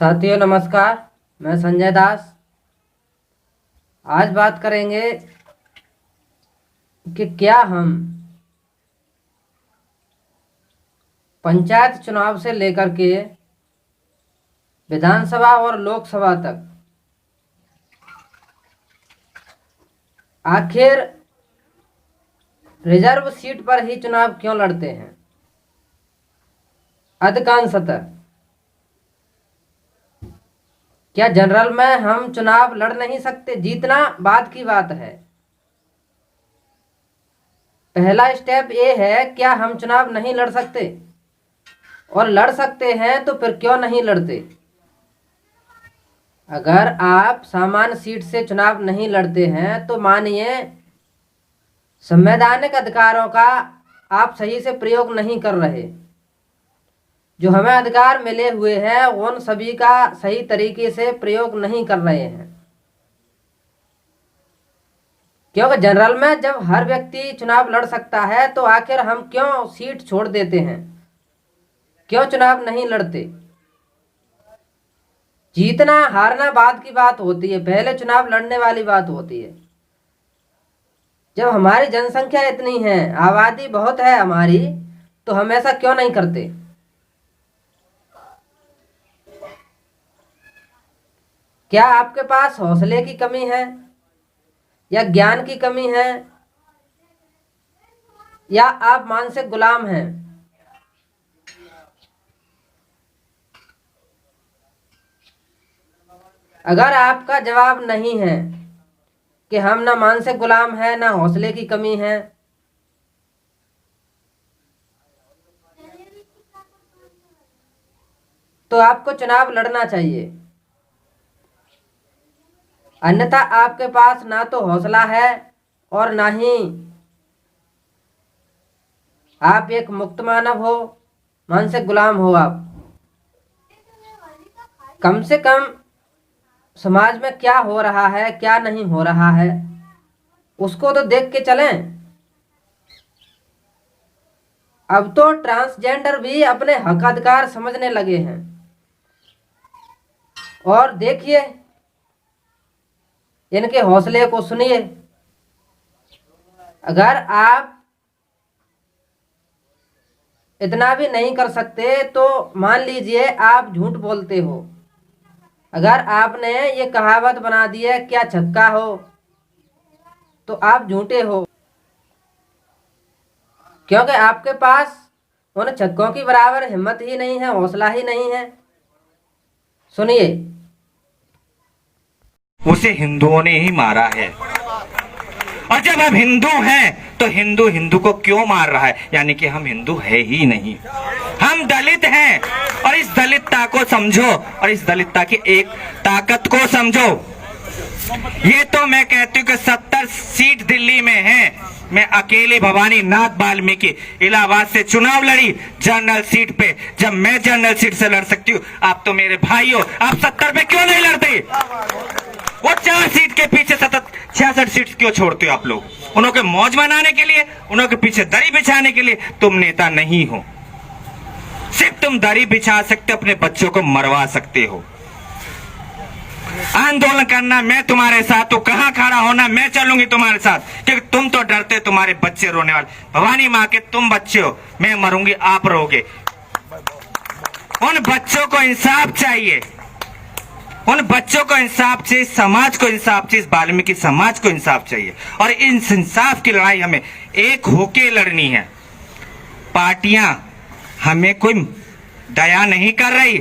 साथियों नमस्कार। मैं संजय दास। आज बात करेंगे कि क्या हम पंचायत चुनाव से लेकर के विधानसभा और लोकसभा तक आखिर रिजर्व सीट पर ही चुनाव क्यों लड़ते हैं। अधिकांशतः क्या जनरल में हम चुनाव लड़ नहीं सकते? जीतना बात की बात है। पहला स्टेप ये है, क्या हम चुनाव नहीं लड़ सकते? और लड़ सकते हैं तो फिर क्यों नहीं लड़ते? अगर आप सामान्य सीट से चुनाव नहीं लड़ते हैं तो मानिए संवैधानिक अधिकारों का आप सही से प्रयोग नहीं कर रहे। जो हमें अधिकार मिले हुए हैं उन सभी का सही तरीके से प्रयोग नहीं कर रहे हैं। क्योंकि जनरल में जब हर व्यक्ति चुनाव लड़ सकता है तो आखिर हम क्यों सीट छोड़ देते हैं, क्यों चुनाव नहीं लड़ते? जीतना हारना बाद की बात होती है, पहले चुनाव लड़ने वाली बात होती है। जब हमारी जनसंख्या इतनी है, आबादी बहुत है हमारी, तो हम ऐसा क्यों नहीं करते? क्या आपके पास हौसले की कमी है या ज्ञान की कमी है या आप मानसिक गुलाम हैं? अगर आपका जवाब नहीं है कि हम ना मानसिक गुलाम हैं ना हौसले की कमी है, तो आपको चुनाव लड़ना चाहिए। अन्यथा आपके पास ना तो हौसला है और ना ही आप एक मुक्त मानव हो, मानसिक गुलाम हो आप। कम से कम समाज में क्या हो रहा है क्या नहीं हो रहा है उसको तो देख के चलें। अब तो ट्रांसजेंडर भी अपने हक अधिकार समझने लगे हैं। और देखिए, इनके हौसले को सुनिए। अगर आप इतना भी नहीं कर सकते तो मान लीजिए आप झूठ बोलते हो। अगर आपने ये कहावत बना दी है क्या छक्का हो, तो आप झूठे हो, क्योंकि आपके पास उन छक्कों की बराबर हिम्मत ही नहीं है, हौसला ही नहीं है। सुनिए। उसे हिंदुओं ने ही मारा है, और जब हम हिंदू हैं तो हिंदू हिंदू को क्यों मार रहा है? यानी कि हम हिंदू है ही नहीं, हम दलित हैं। और इस दलितता को समझो, और इस दलितता की एक ताकत को समझो। ये तो मैं कहती हूँ कि 70 सीट दिल्ली में है, मैं अकेले भवानी नाथ वाल्मीकि इलाहाबाद से चुनाव लड़ी जनरल सीट पे। जब मैं जनरल सीट से लड़ सकती हूँ, आप तो मेरे भाई हो, आप 70 पे क्यों नहीं लड़ते? वो 4 सीट के पीछे सतत 66 सीट क्यों छोड़ते हो आप लोग? उन्हों के मौज मनाने के लिए, उन्हों के पीछे दरी बिछाने के लिए? तुम नेता नहीं हो। सिर्फ तुम दरी बिछा सकते, अपने बच्चों को मरवा सकते हो। आंदोलन करना मैं तुम्हारे साथ हूं, कहां खड़ा होना मैं चलूंगी तुम्हारे साथ, क्योंकि तुम तो डरते, तुम्हारे बच्चे रोने वाले। भवानी माँ के तुम बच्चे हो, मैं मरूंगी आप रहोगे। उन बच्चों को इंसाफ चाहिए, उन बच्चों को इंसाफ चाहिए, समाज को इंसाफ चाहिए, वाल्मीकि समाज को इंसाफ चाहिए। और इन इंसाफ की लड़ाई हमें एक होके लड़नी है। पार्टियां हमें कोई दया नहीं कर रही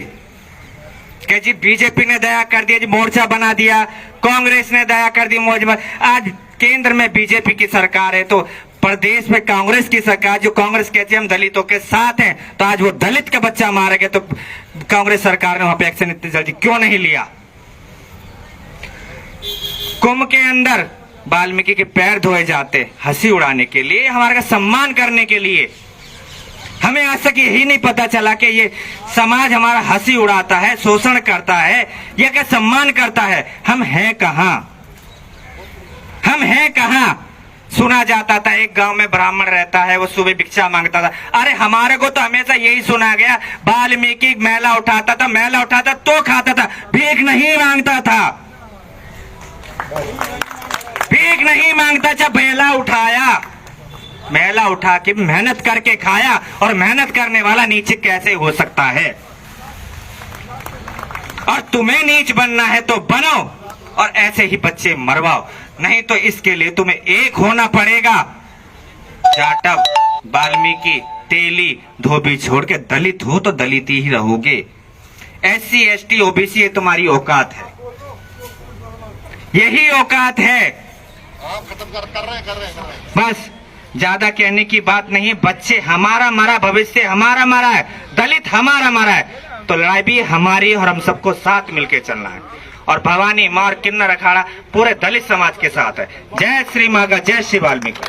कि जी बीजेपी ने दया कर दिया, जी मोर्चा बना दिया, कांग्रेस ने दया कर दी मौज में। आज केंद्र में बीजेपी की सरकार है तो प्रदेश में कांग्रेस की सरकार, जो कांग्रेस कहती है हम दलितों के साथ हैं, तो आज वो दलित का बच्चा मारा गया तो कांग्रेस सरकार ने वहां पे एक्शन इतनी जल्दी क्यों नहीं लिया? कुंभ के अंदर वाल्मीकि के पैर धोए जाते हंसी उड़ाने के लिए, हमारे का सम्मान करने के लिए। हमें आज तक यही नहीं पता चला कि ये समाज हमारा हंसी उड़ाता है, शोषण करता है या क्या सम्मान करता है। हम हैं कहां? हम हैं कहां? सुना जाता था एक गांव में ब्राह्मण रहता है, वो सुबह भिक्षा मांगता था। अरे हमारे को तो हमेशा यही सुना गया, वाल्मीकि मैला उठाता था तो खाता था, भीख नहीं मांगता था। भीख नहीं मांगता, जब मेला उठाया, मेला उठा के मेहनत करके खाया, और मेहनत करने वाला नीचे कैसे हो सकता है। और तुम्हें नीच बनना है तो बनो, और ऐसे ही बच्चे मरवाओ, नहीं तो इसके लिए तुम्हें एक होना पड़ेगा। जाटव, वाल्मीकि, तेली, धोबी छोड़ के दलित हो तो दलित ही रहोगे। SC ST OBC ये तुम्हारी औकात है, यही औकात है। कर रहे हैं। बस ज्यादा कहने की बात नहीं। बच्चे हमारा मरा, भविष्य हमारा मरा है, दलित हमारा मरा है, तो लड़ाई भी हमारी, और हम सबको साथ मिलकर चलना है। और भवानी मां और किन्नर अखाड़ा पूरे दलित समाज के साथ है। जय श्री मागा, जय श्री वाल्मीकि।